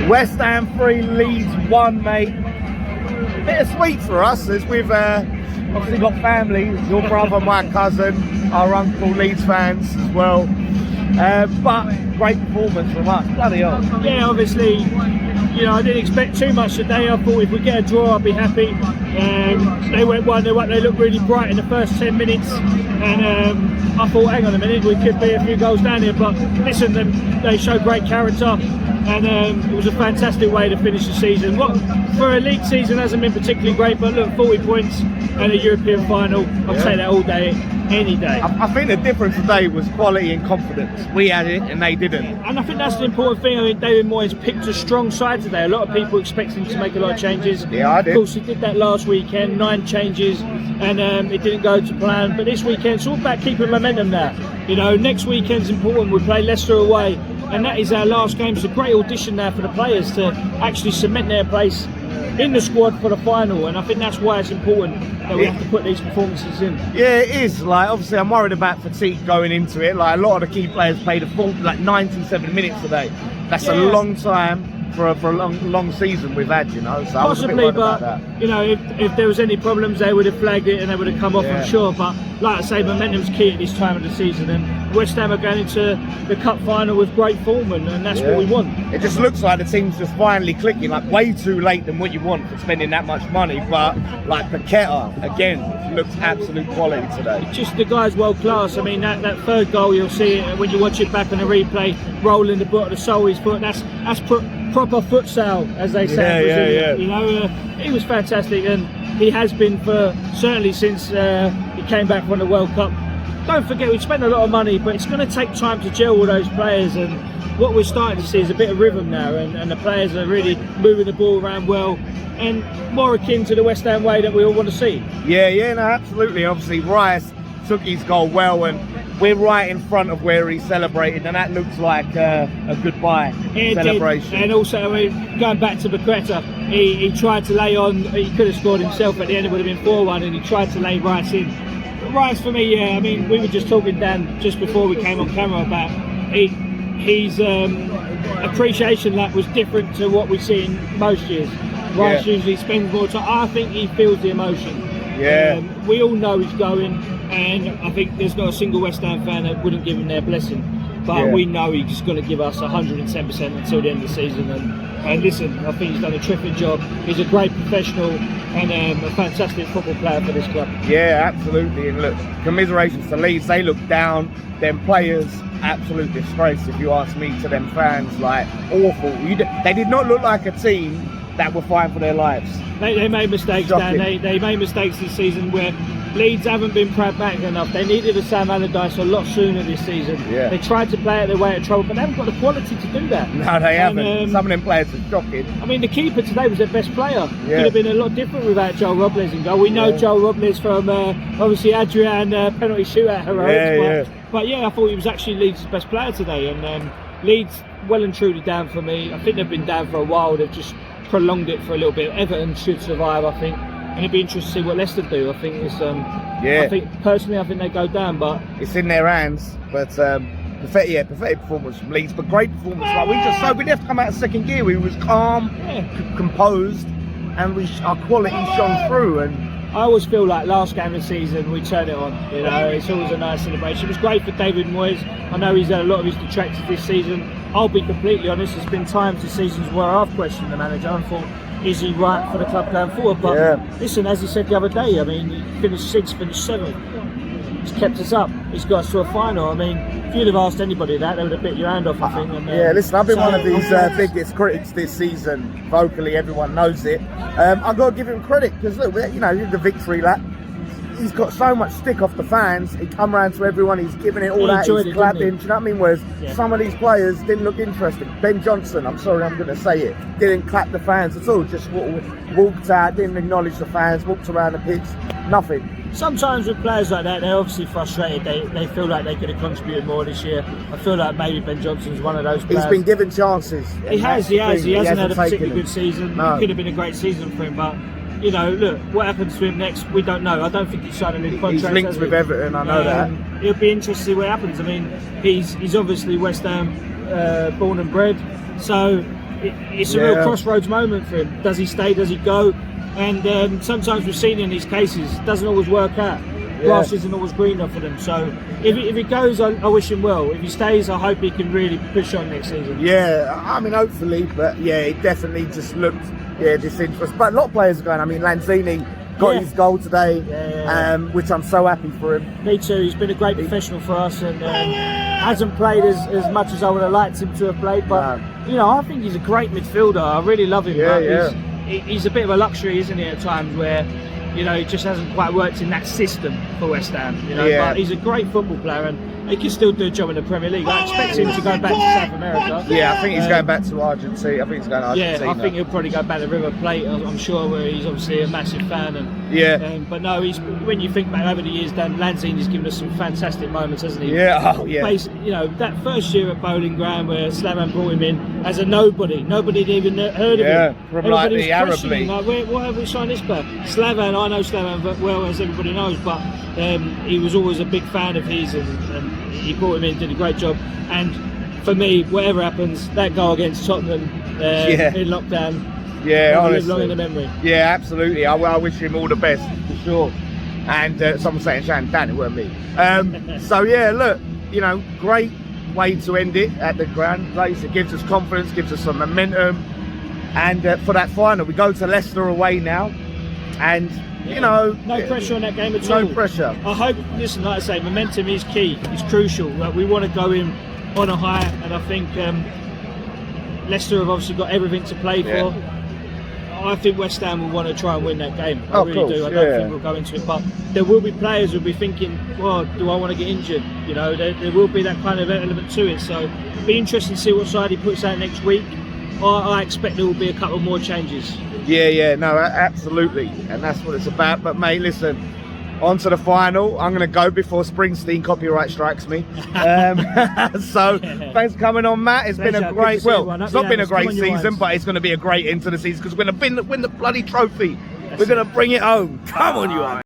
West Ham 3, Leeds 1, mate. Bittersweet for us, as we've obviously got family. Your brother, my cousin, our uncle, Leeds fans as well. But great performance from us. Bloody hell. Yeah, obviously, you know, I didn't expect too much today. I thought if we get a draw, I'd be happy. They went 1-0 up. They looked really bright in the first 10 minutes. And I thought, hang on a minute, we could be a few goals down here. But listen, they showed great character. And it was a fantastic way to finish the season. What for a league season hasn't been particularly great, but look, 40 points and a European final, I'll take that all day, any day. I think the difference today was quality and confidence. We had it and they didn't. And I think that's the important thing. I mean, David Moyes picked a strong side today. A lot of people expect him to make a lot of changes. Yeah, I did. Of course, he did that last weekend, 9 changes, and it didn't go to plan. But this weekend, it's all about keeping momentum now. You know, next weekend's important. We play Leicester away, and that is our last game. It's a great audition now for the players to actually cement their place in the squad for the final, and I think that's why it's important that we have to put these performances in. Yeah, it is. Like, obviously, I'm worried about fatigue going into it. Like, a lot of the key players played a full, like, 97 minutes today. That's a long time for a long season we've had, you know. So possibly, but you know, if there was any problems, they would have flagged it and they would have come off. I'm sure. But like I say, momentum's key at this time of the season, and West Ham are going into the cup final with great form, and that's what we want. It just looks like the team's just finally clicking, like way too late than what you want for spending that much money. But like Paqueta again looks absolute quality today. Just the guy's world class. I mean, that third goal, you'll see it when you watch it back on the replay, rolling the ball, the sole of his foot. That's proper futsal, as they say. You know, he was fantastic, and he has been for certainly since he came back from the World Cup. Don't forget, we spent a lot of money, but it's going to take time to gel with those players, and what we're starting to see is a bit of rhythm now, and the players are really moving the ball around well, and more akin to the West Ham way that we all want to see. No, absolutely. Obviously, Rice took his goal well, and we're right in front of where he celebrated, and that looks like a goodbye celebration. Did. And also, I mean, going back to Paqueta, he tried to lay on. He could have scored himself at the end. It would have been 4-1, and he tried to lay Rice in. But Rice, for me, I mean, we were just talking, Dan, just before we came on camera about his appreciation that was different to what we see in most years. Rice usually spends more time. I think he feels the emotion. We all know he's going, and I think there's not a single West Ham fan that wouldn't give him their blessing. But we know he's going to give us 110% until the end of the season. And listen, I think he's done a terrific job. He's a great professional and a fantastic football player for this club. Yeah, absolutely. And look, commiserations to Leeds. They look down. Them players, absolute disgrace, if you ask me, to them fans. Like, awful. They did not look like a team that were fighting for their lives. They made mistakes, Dan. They made mistakes this season where Leeds haven't been pragmatic enough. They needed a Sam Allardyce a lot sooner this season. They tried to play it their way of trouble, but they haven't got the quality to do that. No, they haven't. Some of them players are shocking. I mean, the keeper today was their best player. Could have been a lot different without Joel Robles in goal. We know Joel Robles from obviously Adrian penalty shootout heroics. But I thought he was actually Leeds' best player today, and Leeds well and truly down for me. I think they've been down for a while. They've just prolonged it for a little bit. Everton should survive, I think, and it'd be interesting to see what Leicester do. I think it's I think personally, I think they go down, but it's in their hands. But pathetic performance from Leeds, but great performance. Like, we didn't have to come out of second gear. We was calm, composed, and our quality shone through. And I always feel like last game of the season we turn it on. You know, it's always a nice celebration. It was great for David Moyes. I know he's had a lot of his detractors this season. I'll be completely honest, there's been times this season where I've questioned the manager and thought, is he right for the club going forward? But listen, as he said the other day, I mean, he finished 6th, finished 7th. He's kept us up. He's got us to a final. I mean, if you'd have asked anybody that, they would have bit your hand off, I think. And, listen, I've been one of these biggest critics this season. Vocally, everyone knows it. I've got to give him credit because look, you know, the victory lap. He's got so much stick off the fans. He come round to everyone. He's giving it all out. He's clapping. Do you know what I mean? Whereas some of these players didn't look interested. Ben Johnson, I'm sorry, I'm going to say it, didn't clap the fans at all. Just walked out, didn't acknowledge the fans, walked around the pitch, nothing. Sometimes with players like that, they're obviously frustrated. They feel like they could have contributed more this year. I feel like maybe Ben Johnson's one of those players. He's been given chances. He has. He hasn't had a particularly good season. No. It could have been a great season for him, but you know, look, what happens to him next, we don't know. I don't think he's signed a new contract. He's linked with Everton, I know that. It'll be interesting to see what happens. I mean, he's obviously West Ham born and bred, so it's a real crossroads moment for him. Does he stay? Does he go? And sometimes we've seen in these cases, it doesn't always work out. Grass isn't always greener for them. So if he goes, I wish him well. If he stays, I hope he can really push on next season. Yeah, I mean, hopefully, but yeah, it definitely just looked disinterest. But a lot of players are going. I mean, Lanzini got his goal today, which I'm so happy for him. Me too. He's been a great professional for us, and hasn't played as much as I would have liked him to have played. But you know, I think he's a great midfielder. I really love him. He's a bit of a luxury, isn't he, at times where, you know, he just hasn't quite worked in that system for West Ham. You know, but he's a great football player, and he can still do a job in the Premier League. I expect him to go back to South America. Yeah, I think he's going back to Argentina. I think he's going to Argentina. Yeah, I think he'll probably go back to River Plate, I'm sure, where he's obviously a massive fan. And but no, when you think back over the years, Dan Lanzini's given us some fantastic moments, hasn't he? Yeah, You know, that first year at Bowling Ground where Slaven brought him in as a nobody had even heard of him. From like the Arab League. Like, why have we signed this player? Slaven, I know Slaven well, as everybody knows, but he was always a big fan of his, and he brought him in, did a great job. And for me, whatever happens, that goal against Tottenham in lockdown, honestly, long in the memory. Yeah, absolutely. I wish him all the best for sure. And someone saying Shan, Dan, it weren't me. So yeah, look, you know, great way to end it at the ground place. It gives us confidence, gives us some momentum. And for that final, we go to Leicester away now, and you know, no pressure on that game at all. No pressure. I hope, listen, like I say, momentum is key. It's crucial. Like, we want to go in on a high, and I think Leicester have obviously got everything to play for. I think West Ham will want to try and win that game. I really do. I don't think we'll go into it, but there will be players who'll be thinking, well, do I want to get injured? You know, there will be that kind of element to it. So it'll be interesting to see what side he puts out next week. I expect there will be a couple more changes. No, absolutely, and that's what it's about. But mate, listen, on to the final. I'm going to go before Springsteen copyright strikes me. So thanks for coming on, Matt. It's been a great, it's not been a great season, but it's going to be a great end to the season because we're going to win the bloody trophy. We're going to bring it home. Come on, you guys.